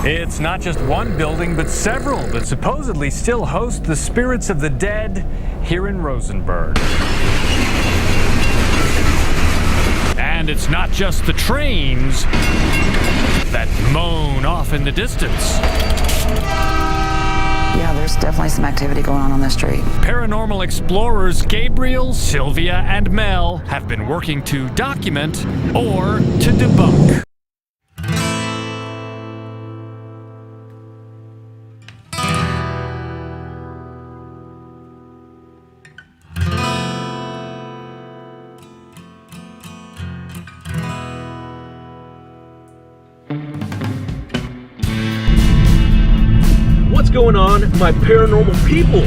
It's not just one building, but several that supposedly still host the spirits of the dead here in Rosenberg. And it's not just the trains that moan off in the distance. Yeah, there's definitely some activity going on the street. Paranormal explorers Gabriel, Sylvia, and Mel have been working to document or to debunk. What's going on, my paranormal people?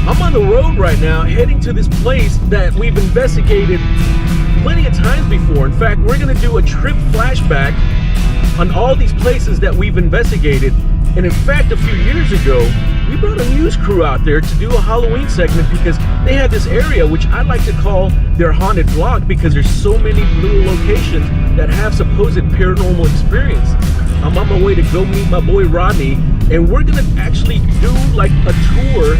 I'm on the road right now heading to this place that we've investigated plenty of times before. In fact, we're going to do a Tripp flashback on all these places that we've investigated. And in fact, a few years ago, we brought a news crew out there to do a Halloween segment because they had this area which I like to call their haunted block because there's so many little locations that have supposed paranormal experience. I'm on my way to go meet my boy Rodney, and we're gonna actually do like a tour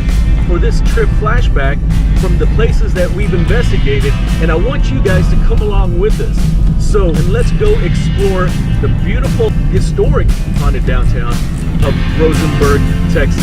for this Tripp flashback from the places that we've investigated, and I want you guys to come along with us. So let's go explore the beautiful historic haunted downtown of Rosenberg, Texas.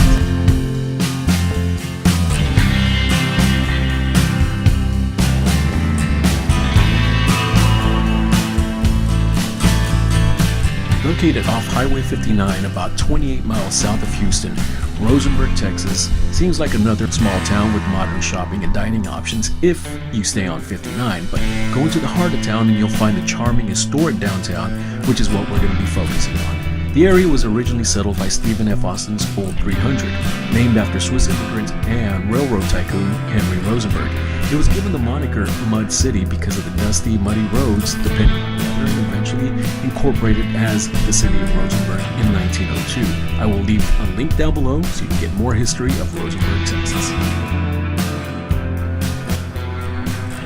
Located off Highway 59 about 28 miles south of Houston, Rosenberg, Texas seems like another small town with modern shopping and dining options if you stay on 59, but go into the heart of town and you'll find a charming historic downtown, which is what we're going to be focusing on. The area was originally settled by Stephen F. Austin's Old 300, named after Swiss immigrant and railroad tycoon Henry Rosenberg. It was given the moniker Mud City because of the dusty, muddy roads, depending on weather, and eventually incorporated as the city of Rosenberg in 1902. I will leave a link down below so you can get more history of Rosenberg, Texas.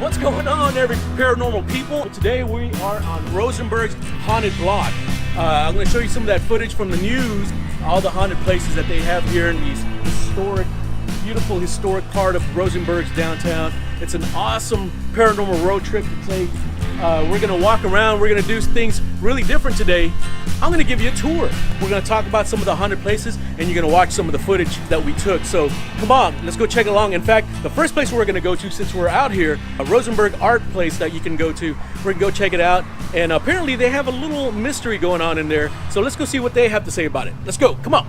What's going on, every paranormal people? Today we are on Rosenberg's haunted block. I'm going to show you some of that footage from the news, all the haunted places that they have here in these historic, beautiful historic part of Rosenberg's downtown. It's an awesome paranormal road trip to take. We're going to walk around. We're going to do things really different today. I'm going to give you a tour. We're going to talk about some of the haunted places, and you're going to watch some of the footage that we took. So come on, let's go check it along. In fact, the first place we're going to go to, since we're out here, a Rosenberg art place that you can go to. We're going to go check it out. And apparently they have a little mystery going on in there. So let's go see what they have to say about it. Let's go. Come on.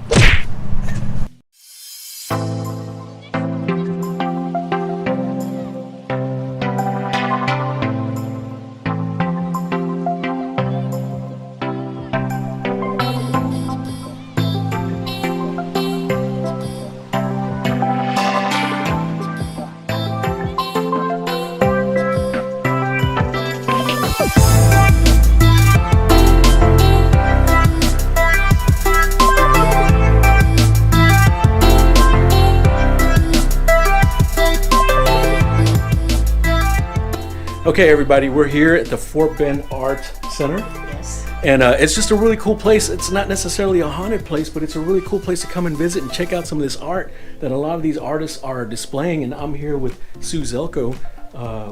Okay, everybody, we're here at the Fort Bend Art Center. Yes. And it's just a really cool place. It's not necessarily a haunted place, but it's a really cool place to come and visit and check out some of this art that a lot of these artists are displaying. And I'm here with Sue Zelko,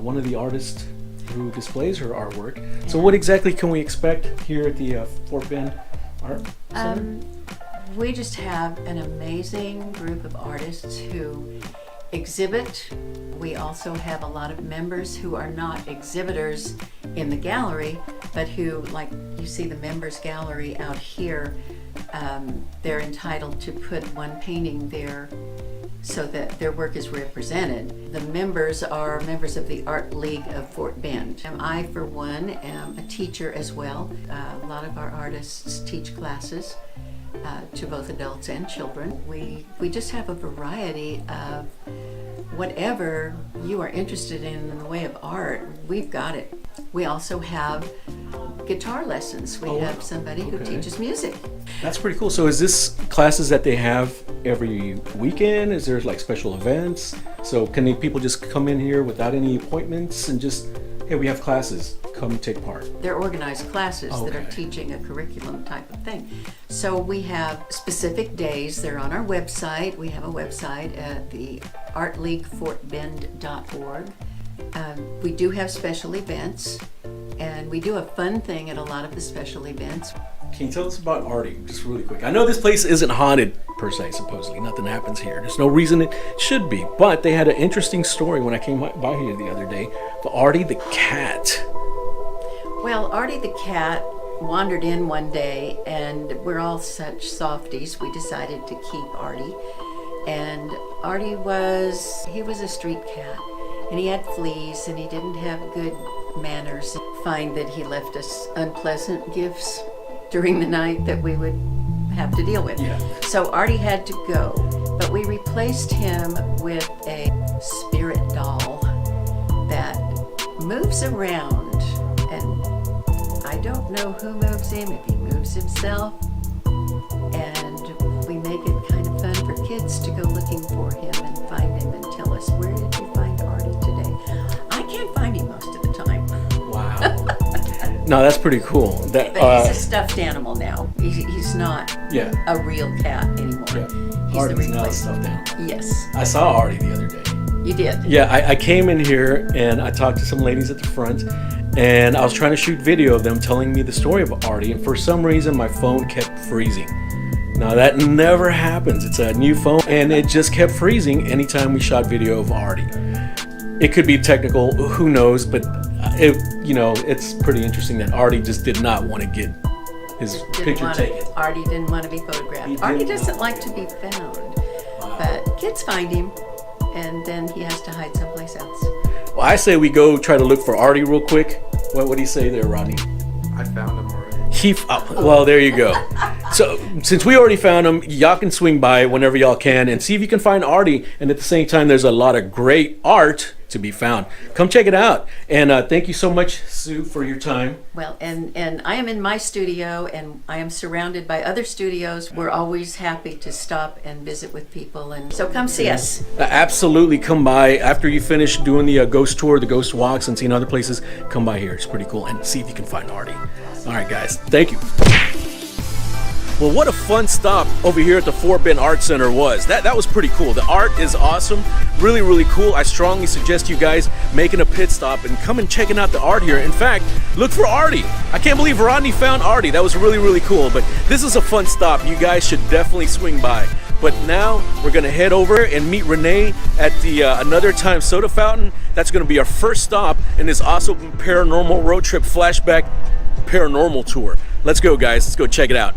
one of the artists who displays her artwork. So what exactly can we expect here at the Fort Bend Art Center? We just have an amazing group of artists who exhibit. We also have a lot of members who are not exhibitors in the gallery, but who, like you see the members gallery out here, they're entitled to put one painting there so that their work is represented. The members are members of the Art League of Fort Bend. I, for one, am a teacher as well. A lot of our artists teach classes to both adults and children. We just have a variety of whatever you are interested in the way of art, we've got it. We also have guitar lessons. We have somebody who teaches music. That's pretty cool. So is this classes that they have every weekend? Is there like special events? So can people just come in here without any appointments and just, hey, we have classes, come take part? They're organized classes that are Okay. teaching a curriculum type of thing. So we have specific days. They're on our website. We have a website at the artleaguefortbend.org. We do have special events, and we do a fun thing at a lot of the special events. Can you tell us about Artie, just really quick? I know this place isn't haunted, per se, supposedly. Nothing happens here. There's no reason it should be. But they had an interesting story when I came by here the other day. For Artie the cat. Well, Artie the cat wandered in one day, and we're all such softies. We decided to keep Artie. And Artie was a street cat. And he had fleas, and he didn't have good manners. Find that he left us unpleasant gifts during the night that we would have to deal with. Yeah. So Artie had to go, but we replaced him with a spirit doll that moves around, and I don't know who moves him, if he moves himself, and we make it kind of fun for kids to go looking for him and find him and tell us, where did you find Artie today? I can't find him most of the time. Wow. No, that's pretty cool. That, But he's a stuffed animal now. He's not yeah. a real cat anymore. Yeah. He's Artie's the now a replacement. stuffed animal. Yes, I saw Artie the other day. you did. Yeah, I came in here and I talked to some ladies at the front, and I was trying to shoot video of them telling me the story of Artie, and for some reason my phone kept freezing. Now that never happens. It's a new phone, and it just kept freezing anytime we shot video of Artie. It could be technical, who knows, but it's pretty interesting that Artie just did not want to get his picture taken. Artie didn't want to be photographed. Artie doesn't like to be found, but kids find him, and then he has to hide someplace else. Well, I say we go try to look for Artie real quick. What do you say there, Rodney? I found him already. Well, there you go. So since we already found him, y'all can swing by whenever y'all can and see if you can find Artie. And at the same time, there's a lot of great art to be found. Come check it out. And thank you so much, Sue, for your time. Well, and I am in my studio, and I am surrounded by other studios. We're always happy to stop and visit with people, and so come see us. Absolutely, come by after you finish doing the ghost tour, the ghost walks, and seeing other places. Come by here; it's pretty cool, and see if you can find Artie. All right, guys, thank you. Well, what a fun stop over here at the Fort Bend Art Center was. That was pretty cool. The art is awesome, really, really cool. I strongly suggest you guys making a pit stop and come and checking out the art here. In fact, look for Artie. I can't believe Rodney found Artie. That was really, really cool. But this is a fun stop. You guys should definitely swing by. But now we're gonna head over and meet Renee at the Another Time Soda Fountain. That's gonna be our first stop in this awesome paranormal road trip flashback paranormal tour. Let's go, guys. Let's go check it out.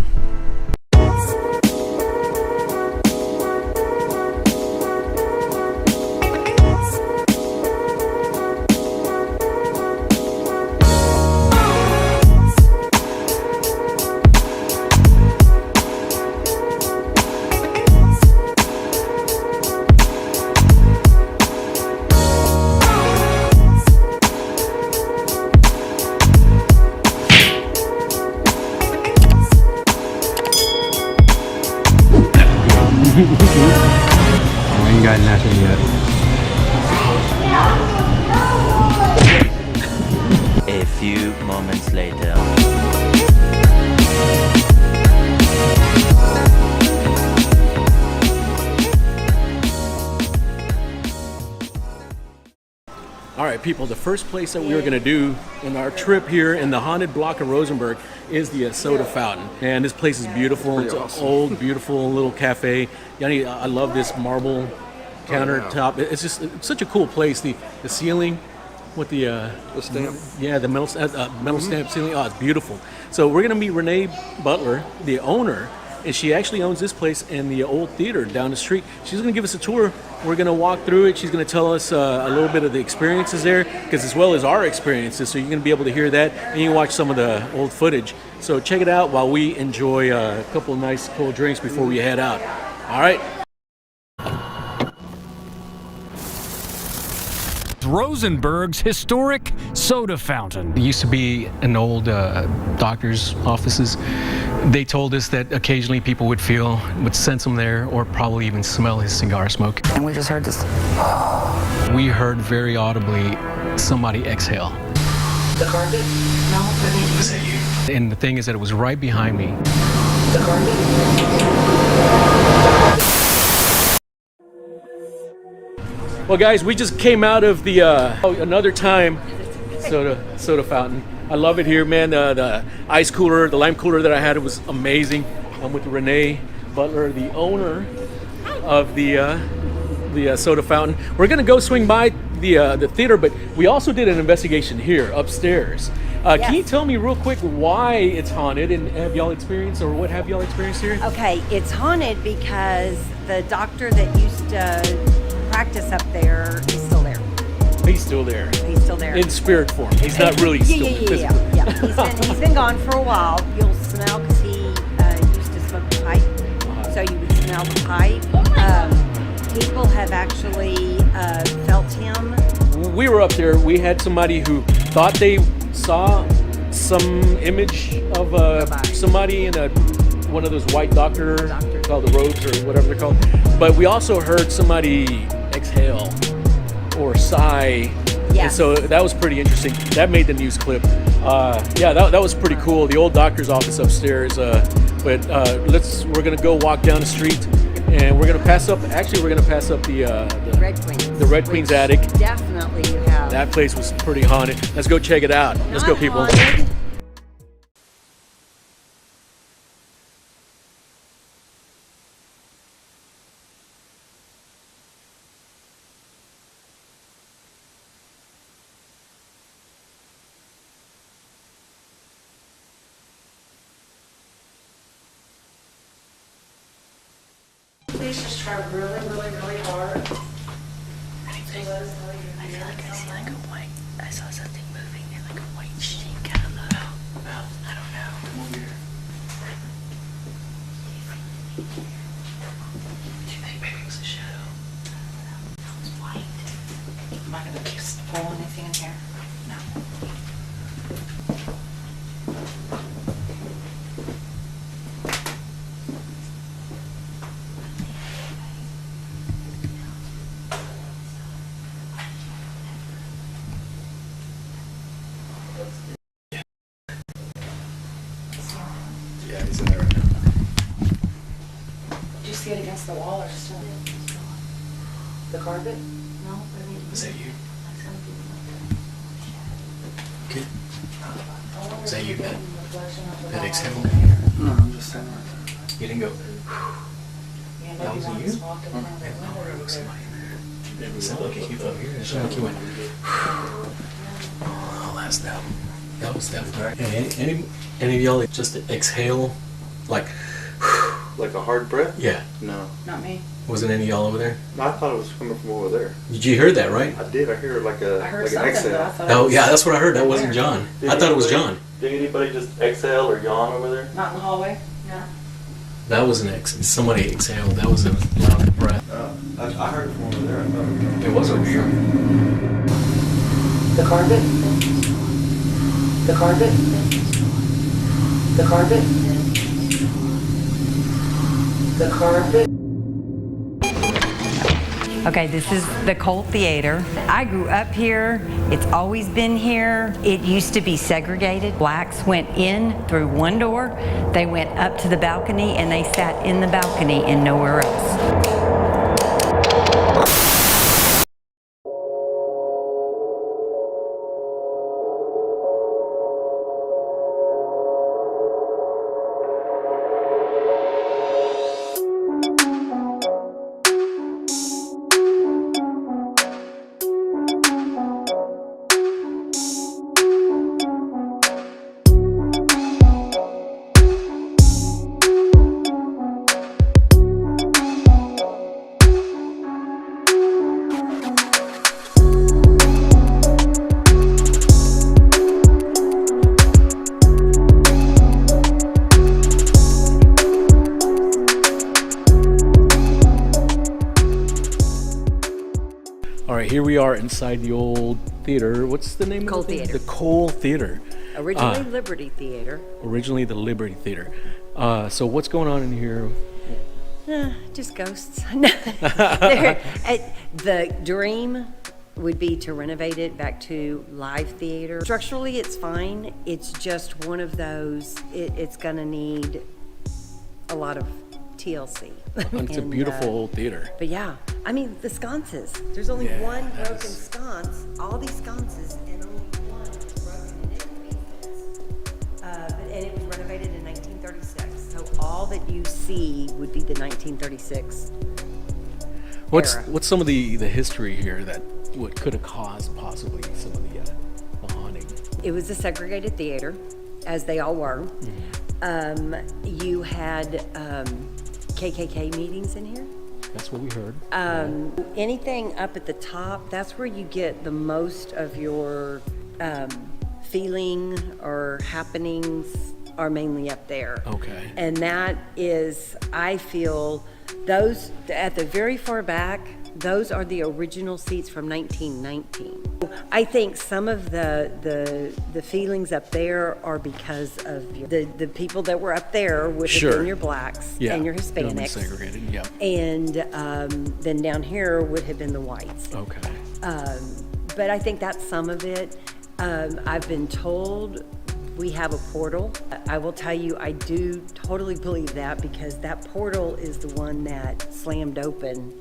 I ain't got nothing yet. A few moments later. All right, people, the first place that we were going to do in our trip here in the haunted block of Rosenberg is the Soda Fountain. And this place is beautiful. It's an old, beautiful little cafe. Yanni, I love this marble countertop. It's such a cool place. The ceiling with the stamp. Yeah, the metal stamp ceiling. Oh, it's beautiful. So we're going to meet Renee Butler, the owner. And she actually owns this place and the old theater down the street. She's going to give us a tour. We're going to walk through it. She's going to tell us a little bit of the experiences there, because as well as our experiences. So you're going to be able to hear that, and you can watch some of the old footage. So check it out while we enjoy a couple of nice cold drinks before we head out. All right. Rosenberg's historic soda fountain. It used to be an old doctor's offices. They told us that occasionally people would sense him there, or probably even smell his cigar smoke. And we just heard this. We heard very audibly somebody exhale. The carpet? No, Was that you? And the thing is that it was right behind me. the carpet? Well, guys, we just came out of the another time soda fountain. I love it here, man. The ice cooler, the lime cooler that I had, it was amazing. I'm with Renee Butler, the owner of the soda fountain. We're gonna go swing by the theater, but we also did an investigation here upstairs. Can you tell me real quick why it's haunted, and have y'all experienced, or what have y'all experienced here? Okay, it's haunted because the doctor that used to practice up there is still there. He's still there. He's still there. In spirit form. He's not really still physically. Yeah. He's been gone for a while. You'll smell because he used to smoke the pipe, so you would smell the pipe. People have actually felt him. We were up there. We had somebody who thought they saw some image of somebody in one of those white doctor called the robes or whatever they're called. But we also heard somebody exhale or sigh. Yeah. And so that was pretty interesting. That made the news clip. That was pretty cool. The old doctor's office upstairs. We're gonna go walk down the street, and we're gonna pass up. Actually, we're gonna pass up the Red Queens. The Red Queens attic. Definitely you have. That place was pretty haunted. Let's go check it out. Let's go, people. Haunted. Please just try really, really, really hard. I feel like I see like a white. I saw something moving and like a white sheet kind of look. I don't know. Come over here. Do you think maybe it was a shadow? It was white. Am I gonna pull anything in here? No. Yeah, he's in there right now. Did you see it against the wall or just the carpet? No. Was that you? Okay. Is that you, Ben? That exhale? No, I'm just standing right there. You didn't go. Yeah, That was maybe you? one just walked in front of the I window remember over somebody there. there. Does that look at you from here? It sounded like you went. Oh, that's them. That was definitely. Hey, any of y'all just exhale, like? Like a hard breath? Yeah. No. Not me. Wasn't any of y'all over there? I thought it was coming from over there. Did you hear that, right? I did. I hear like a I heard like an something, but I exhale. thought it Oh, was yeah, that's what I heard. That wasn't John. I thought it was John. Did anybody just exhale or yawn over there? not in the hallway. No. That was an somebody exhaled. That was a loud breath. I heard it from over there. I thought It was over here. The carpet? The carpet? The carpet? The carpet? Okay, this is the Cole Theater. I grew up here. It's always been here. It used to be segregated. Blacks went in through one door. They went up to the balcony and they sat in the balcony and nowhere else. All right, here we are inside the old theater. What's the name Cole of the Theater. The Cole Theater. Originally Liberty Theater. Originally the Liberty Theater. So what's going on in here? Just ghosts. The Dream would be to renovate it back to live theater. Structurally, it's fine. It's just one of those, it's gonna need a lot of TLC. It's a beautiful old theater. But yeah, I mean, the sconces. There's only one broken sconce, all these sconces, and only one broken in every piece. And it was renovated in 1936. So all that you see would be the 1936 era. What's some of the history here that what could have caused possibly some of the haunting? It was a segregated theater, as they all were. You had KKK meetings in here. That's what we heard. Anything up at the top, that's where you get the most of your feeling or happenings are mainly up there. Okay. And that is, I feel, those at the very far back, those are the original seats from 1919. I think some of the feelings up there are because of the people that were up there would have been your blacks and your Hispanics. Segregated, yeah. And then down here would have been the whites. Okay. But I think that's some of it. I've been told we have a portal. I will tell you, I do totally believe that, because that portal is the one that slammed open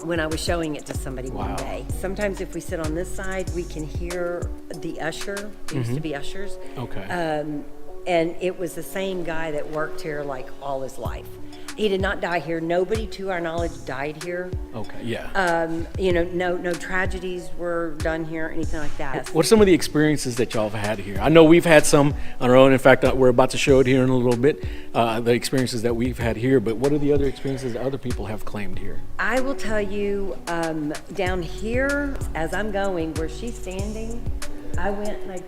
when I was showing it to somebody one day. Sometimes if we sit on this side, we can hear the usher. There used to be ushers. Okay. And it was the same guy that worked here like all his life. He did not die here. Nobody, to our knowledge, died here. Okay, yeah. You know, no tragedies were done here, anything like that. What are some of the experiences that y'all have had here? I know we've had some on our own. In fact, we're about to show it here in a little bit, the experiences that we've had here. But what are the other experiences that other people have claimed here? I will tell you, down here, as I'm going, where she's standing, I went and I'm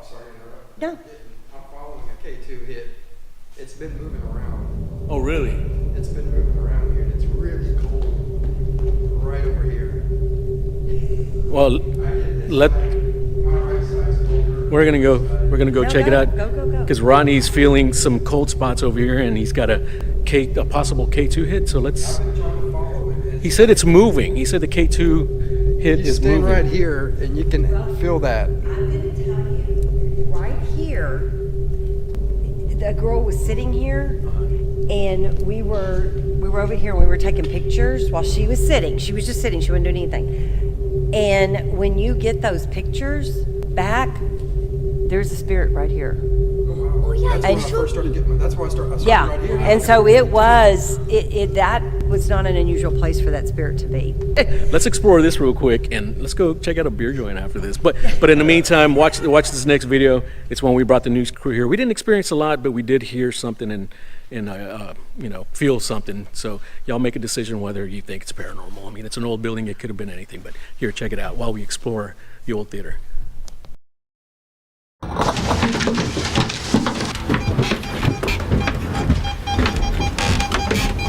sorry to interrupt. No. I'm following a K2 hit. It's been moving around. Oh, really? It's been moving around here, and it's really cold right over here. Well, we're gonna go check it out. Go. Because Ronnie's feeling some cold spots over here, and he's got a possible K2 hit. So let's. He said it's moving. He said the K2 hit is moving. Stay right here, and you can feel that. I'm going to tell you, right here, the girl was sitting here, and we were over here, and we were taking pictures while she was sitting. She was just sitting. She wasn't doing anything. And when you get those pictures back, there's a spirit right here. Oh yeah, that's when I first started getting. That's why I started right here. And so it was. That was not an unusual place for that spirit to be. Let's explore this real quick, and let's go check out a beer joint after this. But in the meantime, watch this next video. It's when we brought the news crew here. We didn't experience a lot, but we did hear something and feel something. So y'all make a decision whether you think it's paranormal. I mean, it's an old building. It could have been anything. But here, check it out while we explore the old theater.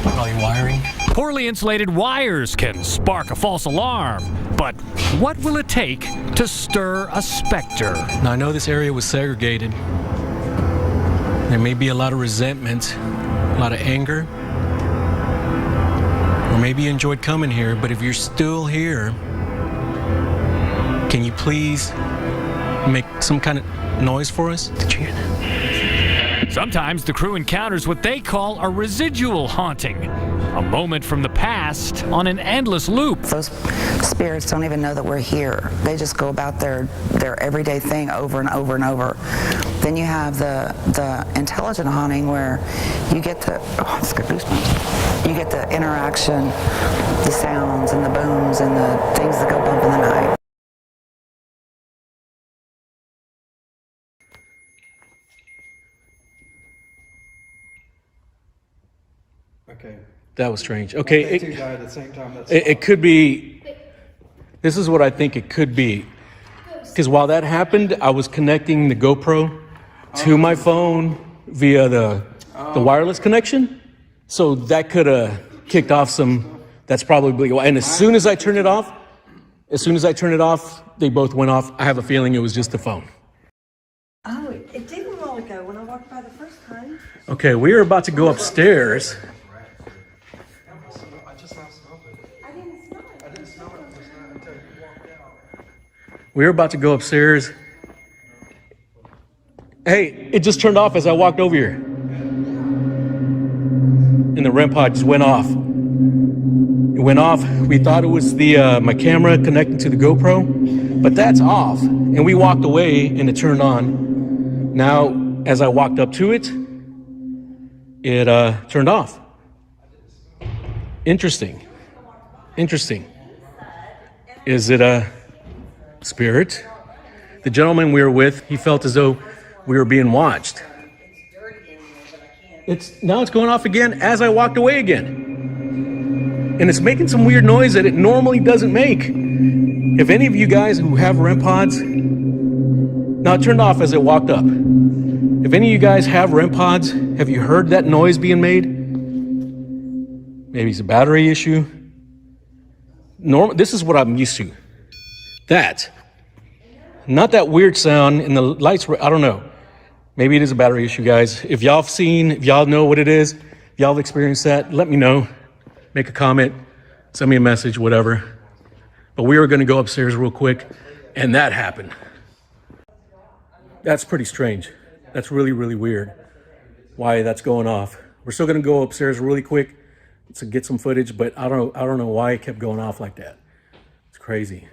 Probably wiring. Poorly insulated wires can spark a false alarm, but what will it take to stir a specter? Now, I know this area was segregated. There may be a lot of resentment, a lot of anger, or maybe you enjoyed coming here, but if you're still here, can you please make some kind of noise for us? Did you hear that? Sometimes the crew encounters what they call a residual haunting, a moment from the past on an endless loop. Those spirits don't even know that we're here. They just go about their everyday thing over and over and over. Then you have the intelligent haunting where you get the, it's got goosebumps. You get the interaction, the sounds and the booms and the things that go bump in the night. Okay. That was strange. Okay, K2 died at the same time. It could be. This is what I think it could be. Because while that happened, I was connecting the GoPro to my phone via the wireless connection. So that could have kicked off some. That's probably why. And as soon as I turned it off, they both went off. I have a feeling it was just the phone. Oh, it did a while ago when I walked by the first time. Okay, we are about to go upstairs. I just now smelled it. I didn't smell it just now until you We're about to go upstairs. Hey, it just turned off as I walked over here. And the REM pod just went off. It went off. We thought it was the my camera connecting to the GoPro, but that's off. And we walked away and it turned on. Now, as I walked up to it, it turned off. Interesting. Is it a spirit? The gentleman we were with, he felt as though we were being watched. Now it's going off again as I walked away again. And it's making some weird noise that it normally doesn't make. If any of you guys who have REM pods, now it turned off as it walked up. If any of you guys have REM pods, have you heard that noise being made? Maybe it's a battery issue. This is what I'm used to. That. Not that weird sound and the lights, I don't know. Maybe it is a battery issue, guys. If y'all know what it is, if y'all have experienced that, let me know. Make a comment, send me a message, whatever. But we were gonna go upstairs real quick, and that happened. That's pretty strange. That's really, really weird why that's going off. We're still gonna go upstairs really quick to get some footage, but I don't know why it kept going off like that. It's crazy.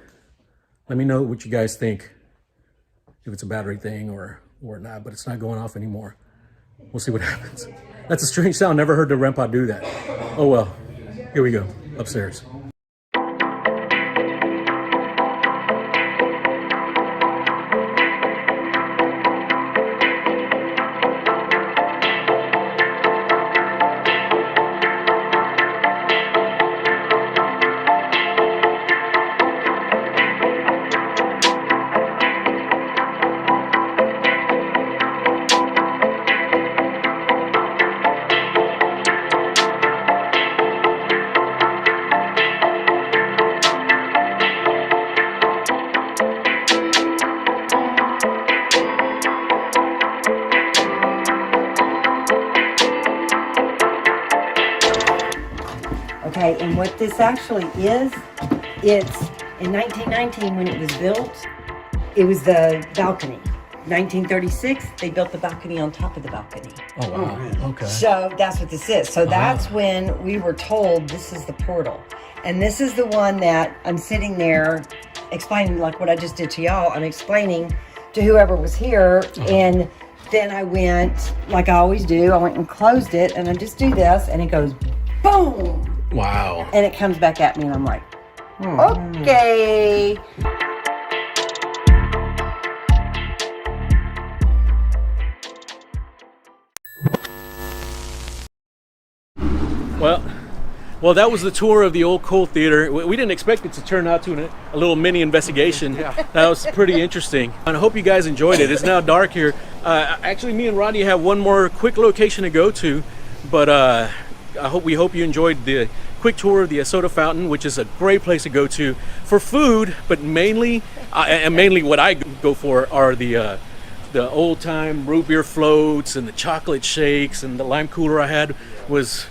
Let me know what you guys think, if it's a battery thing or not, but it's not going off anymore. We'll see what happens. That's a strange sound. Never heard the REM pod do that. Oh well, here we go, upstairs. Okay, and what this actually is, it's in 1919 when it was built, it was the balcony. 1936, they built the balcony on top of the balcony. Oh wow, okay. So that's what this is. So that's when we were told this is the portal. And this is the one that I'm sitting there explaining, like what I just did to y'all. I'm explaining to whoever was here, and then I went, like I always do, I went and closed it, and I just do this, and it goes boom. Wow. And it comes back at me, and I'm like, okay. Well, that was the tour of the old Cole Theater. We didn't expect it to turn out to a little mini investigation. That was pretty interesting. And I hope you guys enjoyed it. It's now dark here. Actually, me and Rodney have one more quick location to go to, but we hope you enjoyed the quick tour of the Soda Fountain, which is a great place to go to for food, but mainly what I go for are the old time root beer floats and the chocolate shakes, and the lime cooler I had was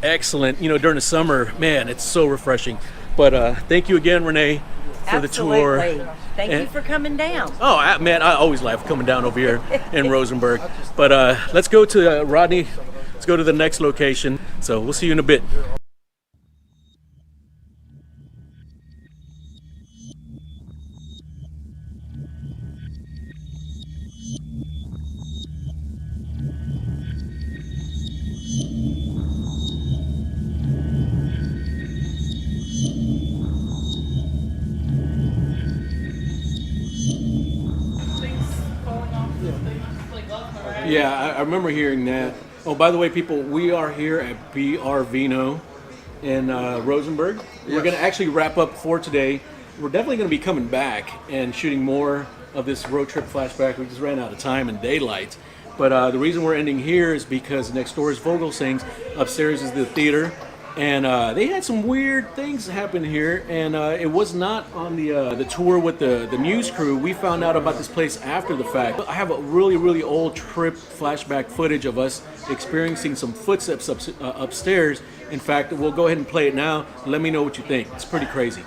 excellent. You know, during the summer, man, it's so refreshing. But thank you again, Renee, for the tour. Thank you for coming down. Oh, man, I always laugh coming down over here in Rosenberg. But let's go to Rodney. Let's go to the next location. So we'll see you in a bit. Yeah, I remember hearing that. Oh, by the way, people, we are here at BR Vino in Rosenberg. Yes. We're going to actually wrap up for today. We're definitely going to be coming back and shooting more of this road trip flashback. We just ran out of time and daylight. But the reason we're ending here is because next door is Vogelsang's. Upstairs is the theater. And they had some weird things happen here, and it was not on the tour with the news crew. We found out about this place after the fact. I have a really, really old Tripp flashback footage of us experiencing some footsteps upstairs. In fact, we'll go ahead and play it now. Let me know what you think. It's pretty crazy.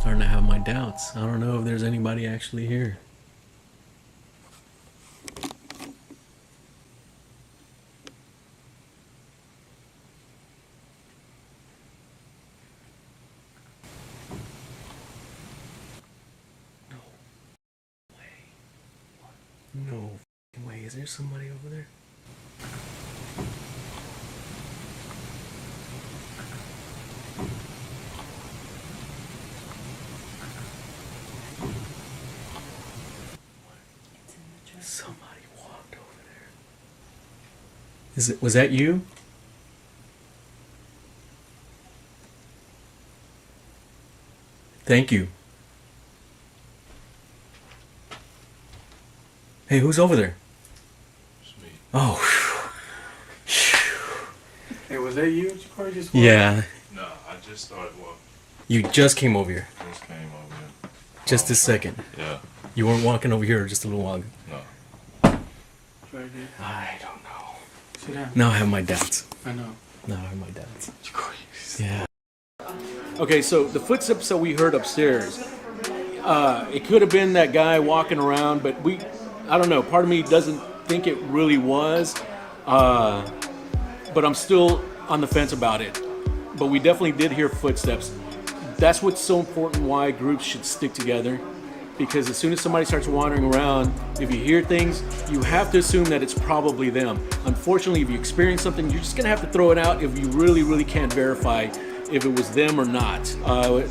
starting to have my doubts. I don't know if there's anybody actually here. No way. Is there somebody over there? Somebody walked over there. Was that you? Thank you. Hey, who's over there? It's me. Oh. Hey, was that you? Did you probably just Yeah. No, I just started walking. You just came over here. Just came over here. Just a second. Yeah. You weren't walking over here just a little while ago. No. Right here. I don't know. Sit down. Now I have my doubts. I know. Now I have my doubts. Jeez. Yeah. Okay, so the footsteps that we heard upstairs, it could have been that guy walking around, but I don't know, part of me doesn't think it really was, but I'm still on the fence about it. But we definitely did hear footsteps. That's what's so important, why groups should stick together, because as soon as somebody starts wandering around, if you hear things, you have to assume that it's probably them. Unfortunately, if you experience something, you're just gonna have to throw it out if you really, really can't verify if it was them or not.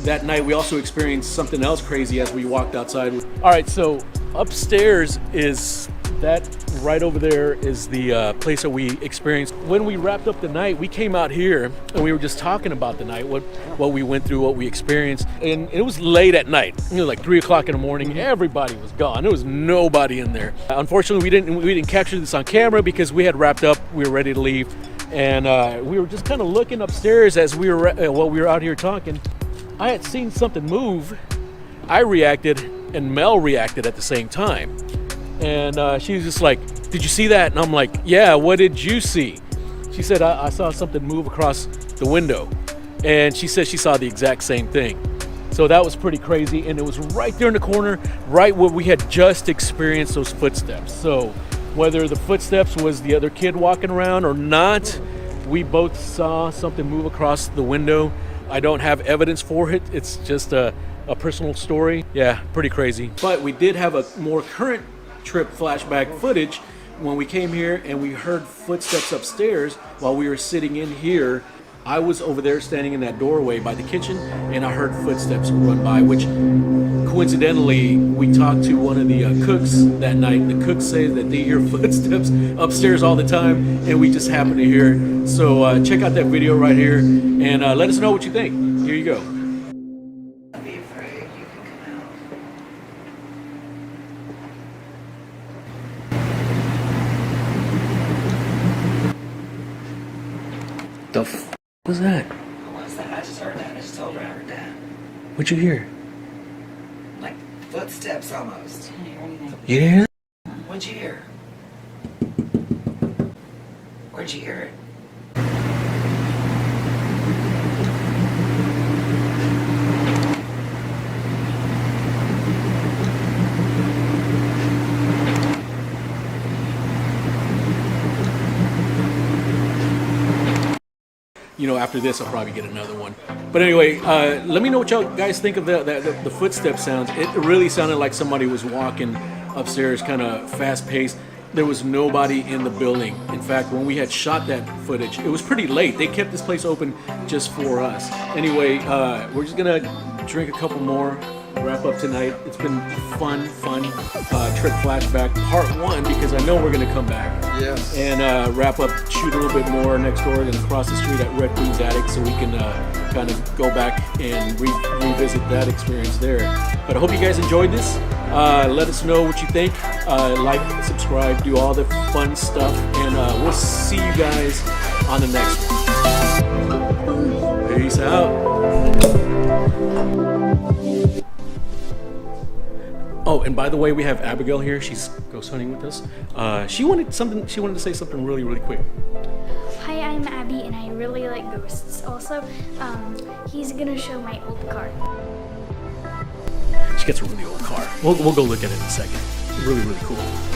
That night, we also experienced something else crazy as we walked outside. All right, so upstairs is that right over there is the place that we experienced. When we wrapped up the night, we came out here and we were just talking about the night, what we went through, what we experienced. And it was late at night, like 3 o'clock in the morning. Everybody was gone. There was nobody in there. Unfortunately, we didn't capture this on camera because we had wrapped up. We were ready to leave. And we were just kind of looking upstairs as we were while we were out here talking. I had seen something move. I reacted, and Mel reacted at the same time. And she was just like, "Did you see that?" And I'm like, "Yeah, what did you see?" She said, I saw something move across the window. And she said she saw the exact same thing. So that was pretty crazy. And it was right there in the corner, right where we had just experienced those footsteps. So whether the footsteps was the other kid walking around or not, we both saw something move across the window. I don't have evidence for it. It's just a personal story. Yeah, pretty crazy. But we did have a more current Tripp flashback footage when we came here and we heard footsteps upstairs while we were sitting in here. I was over there standing in that doorway by the kitchen and I heard footsteps run by, which coincidentally, we talked to one of the cooks that night. The cooks say that they hear footsteps upstairs all the time, and we just happened to hear it. So check out that video right here, and let us know what you think. Here you go. Don't be afraid. You can come out. The f was that? What was that? I just heard that. I just told her I heard that. What'd you hear? Like footsteps almost. You didn't hear that? What'd you hear? Where'd you hear it? You know, after this, I'll probably get another one. But anyway, let me know what y'all guys think of the footstep sounds. It really sounded like somebody was walking upstairs, kind of fast-paced. There was nobody in the building. In fact, when we had shot that footage, it was pretty late. They kept this place open just for us. Anyway, we're just gonna drink a couple more, wrap up tonight. It's been fun Tripp Flashback Part 1, because I know we're gonna come back. Yes. And wrap up, shoot a little bit more next door and across the street at Red Queen's Attic, so we can kind of go back and revisit that experience there. But I hope you guys enjoyed this. Let us know what you think. Like, subscribe, do all the fun stuff, and we'll see you guys on the next one. Peace out. Oh, and by the way, we have Abigail here. She's ghost hunting with us. She wanted to say something really, really quick. Hi, I'm Abby, and I really like ghosts. Also, he's gonna show my old car. She gets a really old car. We'll go look at it in a second. Really, really cool.